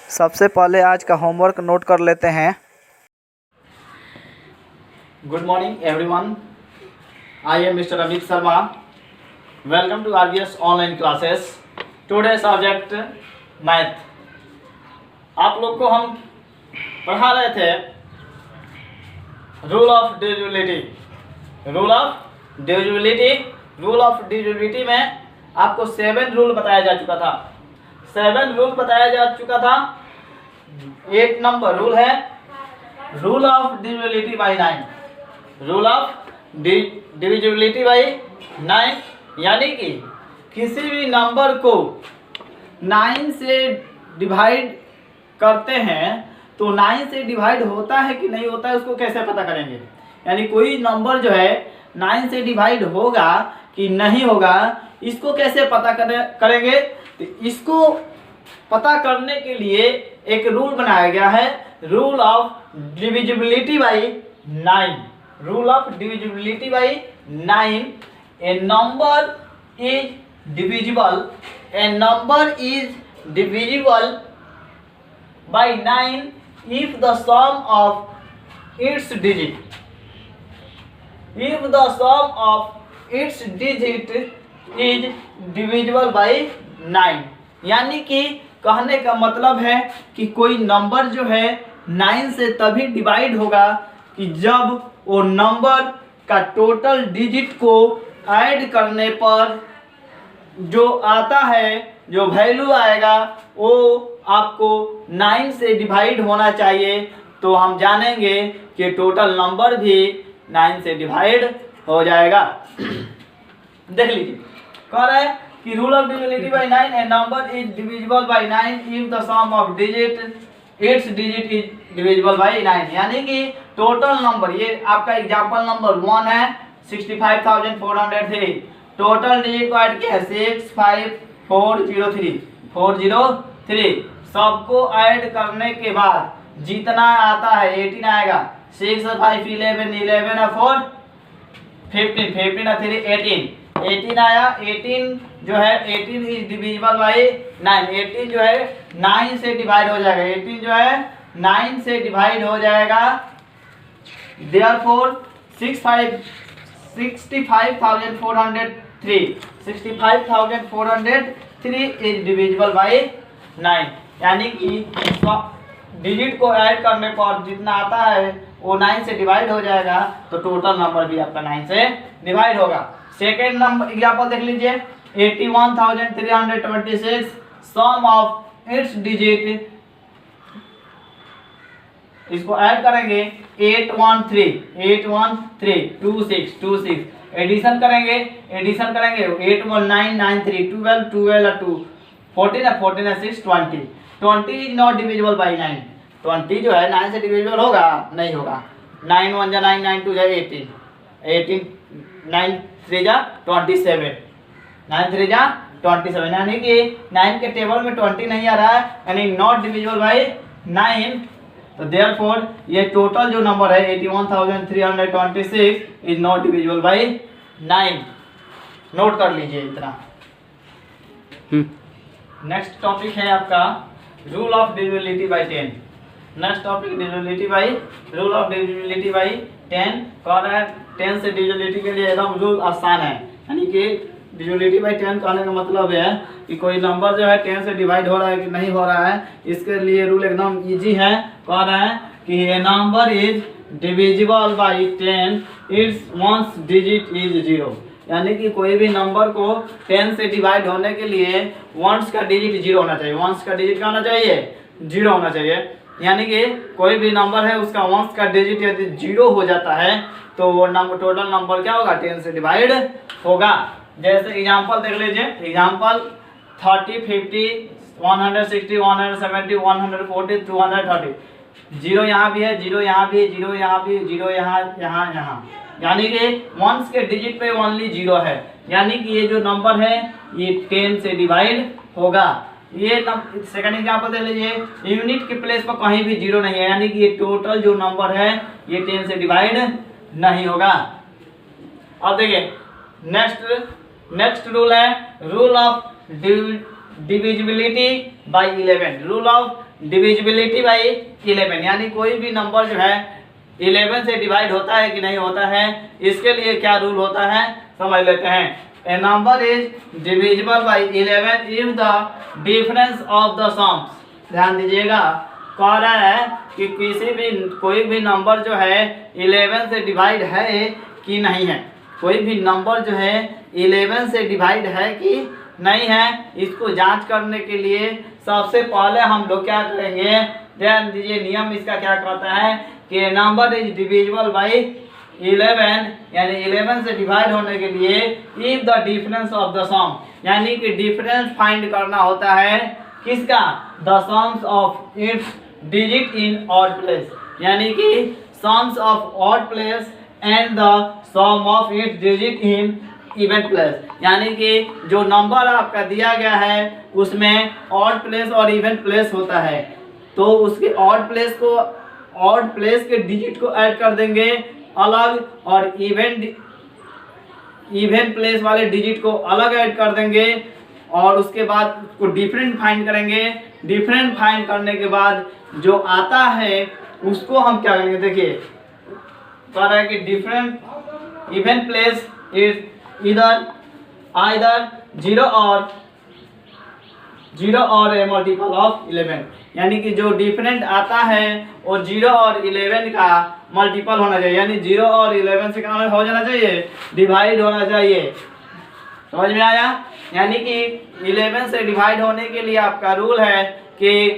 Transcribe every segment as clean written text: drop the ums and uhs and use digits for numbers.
सबसे पहले आज का होमवर्क नोट कर लेते हैं। Good morning everyone. I am Mr. Amit Sharma. Welcome to RBS online classes. Today subject math. आप लोग को हम पढ़ा रहे थे rule of divisibility. Rule of divisibility में आपको 7 रूल बताया जा चुका था। 7 रूल बताया जा चुका था। 8 नंबर रूल है rule of divisibility by 9। Rule of divisibility by 9 यानी कि किसी भी नंबर को 9 से डिवाइड करते हैं तो 9 से डिवाइड होता है कि नहीं होता है उसको कैसे पता करेंगे। यानी कोई नंबर जो है 9 से डिवाइड होगा कि नहीं होगा इसको कैसे पता करेंगे। तो इसको पता करने के लिए एक रूल बनाया गया है rule of divisibility by 9। Rule of divisibility by 9। A number is divisible by 9 if the sum of its digit is divisible by 9। यानी कि कहने का मतलब है कि कोई नंबर जो है 9 से तभी डिवाइड होगा कि जब वो नंबर का टोटल डिजिट को ऐड करने पर जो आता है, जो वैल्यू आएगा वो आपको 9 से डिवाइड होना चाहिए। तो हम जानेंगे कि टोटल नंबर भी 9 से डिवाइड हो जाएगा। देख लीजिए कह रहा है कि rule of divisibility by 9 a number is divisible by 9 if the sum of its digit is divisible by 9। यानी कि टोटल नंबर, ये आपका एग्जांपल नंबर 1 है 65,403। टोटल डिजिट को ऐड किया है 65403 सबको ऐड करने के बाद जितना आता है 18 आएगा। 6 5 11 4 15 3 18 आया। 18 जो है 18 इज डिविजिबल बाय 9। 18 जो है 9 से डिवाइड हो जाएगा। 18 जो है 9 से डिवाइड हो जाएगा। Therefore 65,403 is divisible by 9। यानी कि डिजिट को ऐड करने पर जितना आता है वो 9 से डिवाइड हो जाएगा। तो टोटल नंबर भी आपका 9 से डिवाइड होगा। सेकेंड नंबर एग्जांपल देख लीजिए 81,326 सम ऑफ इट्स डिजिट। इसको ऐड करेंगे 813 एडिशन करेंगे 8193 12 2 14 6 20 इज नॉट डिविजिबल बाय 9। 20 जो है 9 से डिविजिबल होगा नहीं होगा। 9 1 जा 9 9 2 जा 18 9 3 जा 27 9 3 जा 27। यानी कि 9 के टेबल में 20 नहीं आ रहा है यानी नॉट डिविजिबल बाय 9। तो देयरफॉर ये टोटल जो नंबर है 81,326 is not divisible by 9। Note कर लीजिए इतना। नेक्स्ट टॉपिक है आपका rule of divisibility bye 10। Next topic rule of divisibility bye 10 कह रहा है 10 से डिविजिबिलिटी के लिए एकदम रूल आसान है। यानी कि डिविजिबिलिटी बाय 10 कहने का मतलब है कि कोई नंबर जो है 10 से डिवाइड हो रहा है कि नहीं हो रहा है इसके लिए रूल एकदम इजी है। कह रहा है कि a number is divisible by 10 its ones digit is 0। यानी कि कोई भी नंबर को 10 से डिवाइड होने के लिए वंस का डिजिट 0 होना चाहिए। वंस का डिजिट क्या होना चाहिए? 0 होना चाहिए। यानी कि कोई भी नंबर है उसका वंस का डिजिट यदि 0 हो जाता है तो वो नंबर टोटल नंबर क्या होगा? 10 से डिवाइड होगा। जैसे एग्जांपल देख लीजिए एग्जांपल 30 50 160 170 140 230। 0 यहाँ भी है, 0 यहाँ भी है, 0 यहाँ भी, 0 यहाँ। यानी कि वंस के डिजिट पे ओनली 0 है। यानी कि ये जो नंबर है ये 10 से डिवाइड होगा। ये सेकंड एग्जांपल दे लीजिए यूनिट के प्लेस पर कहीं भी 0 नहीं है। यानी कि ये टोटल जो नंबर है ये 10 से डिवाइड नहीं होगा। अब देखिए नेक्स्ट रूल है rule of divisibility by 11, rule of divisibility by 11, यानी कोई भी नंबर जो है 11 से डिवाइड होता है कि नहीं होता है, इसके लिए क्या रूल होता है समझ लेते हैं। A number is divisible by 11 if the difference of the sums, ध्यान दीजिएगा, कह रहा है कि कोई भी नंबर जो है 11 से डिवाइड है कि नहीं है, कोई भी नंबर जो है 11 से डिवाइड है कि नहीं है, इसको जांच करने के लिए सबसे पहले हम लोग क्या करेंगे, ध्यान दीजिए, नियम इसका क्या कहता है कि नंबर इज डिविजिबल बाई 11, यानी 11 से डिवाइड होने के लिए if the difference of the sum, यानी कि डिफरेंस फाइंड करना होता है किसका, the sums of its digit in odd place, यानी कि sums of odd place and the sum of its digit in even place, यानी कि जो नंबर आपका दिया गया है उसमें ऑड प्लेस और इवन प्लेस होता है, तो उसके ऑड प्लेस के डिजिट को ऐड कर देंगे अलग और इवन प्लेस वाले डिजिट को अलग ऐड कर देंगे और उसके बाद उसको डिफरेंट फाइंड करेंगे। डिफरेंट फाइंड करने के बाद जो आता है उसको हम क्या करेंगे, देखिए कह रहा है कि different even place is either 0 और ए मल्टीपल ऑफ 11, यानी कि जो डिफरेंट आता है वो 0 और 11 का मल्टीपल होना चाहिए, यानी 0 और 11 से क्या हो जाना चाहिए, डिवाइड होना चाहिए। समझ में आया, यानी कि 11 से डिवाइड होने के लिए आपका रूल है कि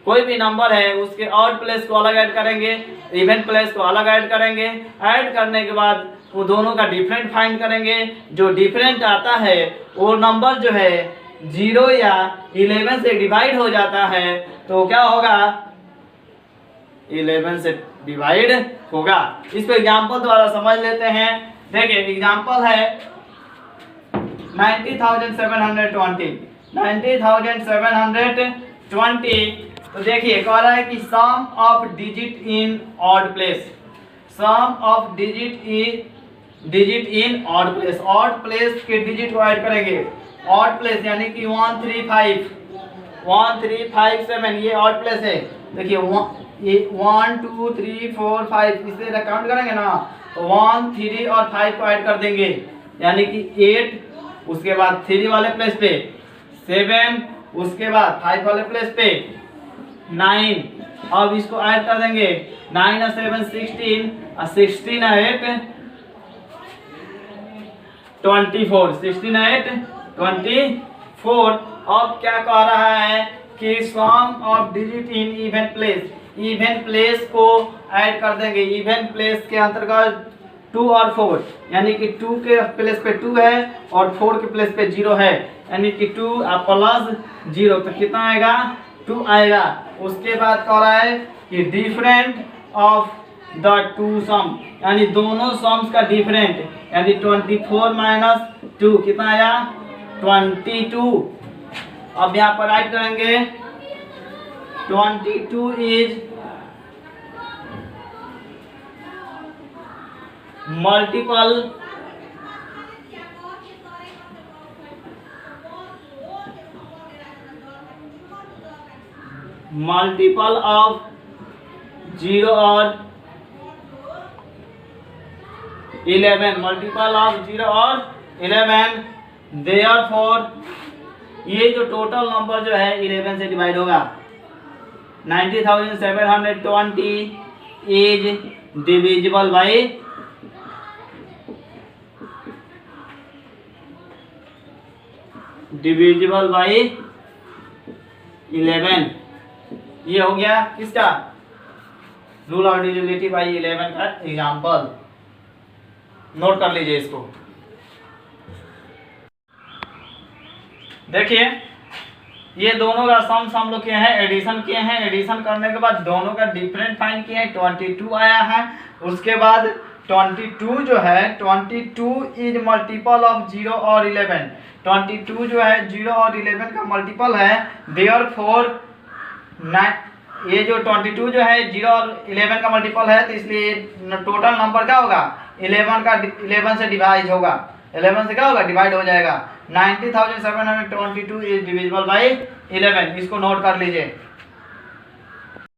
कोई भी नंबर है उसके ऑड प्लेस को अलग ऐड करेंगे, इवन प्लेस को अलग ऐड करेंगे, ऐड करने के बाद वो दोनों का डिफरेंट फाइंड करेंगे। जो डिफरेंट आता है वो नंबर जो है 0 या 11 से डिवाइड हो जाता है, तो क्या होगा, 11 से डिवाइड होगा। इसको एग्जाम्पल द्वारा समझ लेते हैं। देखिए एग्जाम्पल है 90,720, तो देखिए कह रहा है कि sum of digit in odd place, sum of digit in odd place, odd place के डिजिट को ऐड करेंगे, ऑड प्लेस यानी कि 1357 ये ऑड प्लेस है। देखिए 1 2 3 4 5 इसे काउंट करेंगे ना, तो 1 3 और 5 को ऐड कर देंगे, यानी कि 8, उसके बाद 3 वाले प्लेस पे 7, उसके बाद 5 वाले प्लेस पे 9, अब इसको ऐड कर देंगे 9 और 7 16 और 16 और 8 24, 16 और 8 24। अब क्या कह रहा है कि sum of digit in even place, even place को ऐड कर देंगे। इवन प्लेस के अंतर्गत 2 और 4, यानी कि 2 के प्लेस पे 2 है और 4 के प्लेस पे 0 है, यानी कि 2 प्लस 0 तो कितना आएगा, 2 आएगा। उसके बाद कह रहा है कि different of the to some, यानी दोनों सम्स का डिफरेंट, यानी 24 माइनस 2 कितना आया, 22। अब यहाँ पर राइट करेंगे 22 इज मल्टीपल ऑफ 0 और 11, मल्टीपल ऑफ 0 और 11। देयरफॉर ये जो टोटल नंबर जो है 11 से डिवाइड होगा। 90,720 इज डिविजिबल बाई 11। ये हो गया किसका, रूल ऑफ डिविजिबिलिटी बाई 11 का एग्जांपल। नोट कर लीजिए इसको। देखिए ये दोनों का सम हम लोग किए हैं, एडिशन किए हैं, एडिशन करने के बाद दोनों का डिफरेंट फाइंड किए हैं, 22 आया है। उसके बाद 22 जो है 22 इज मल्टीपल ऑफ 0 और 11, 22 जो है 0 और 11 का मल्टीपल है। देयरफॉर ये जो 22 जो है 0 और 11 का मल्टीपल है, तो इसलिए टोटल नंबर क्या होगा, 11 से डिवाइड होगा। 11 से क्या होगा, डिवाइड हो जाएगा। 90,722 इज डिविजिबल बाई 11, इसको नोट कर लीजिए।